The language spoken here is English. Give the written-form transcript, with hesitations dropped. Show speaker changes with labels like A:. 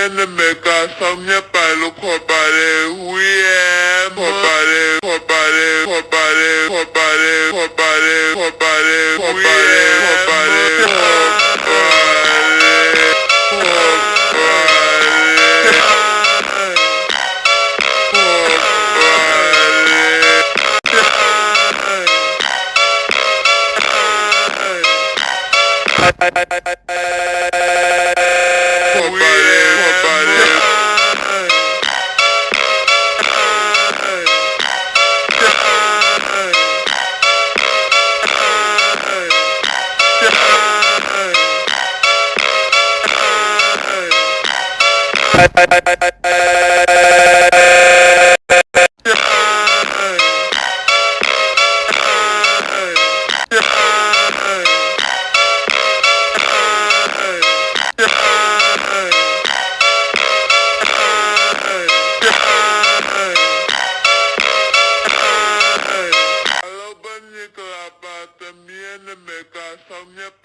A: también me casa mi palo copare huye copare copare copare copare copare copare copare También me casa mi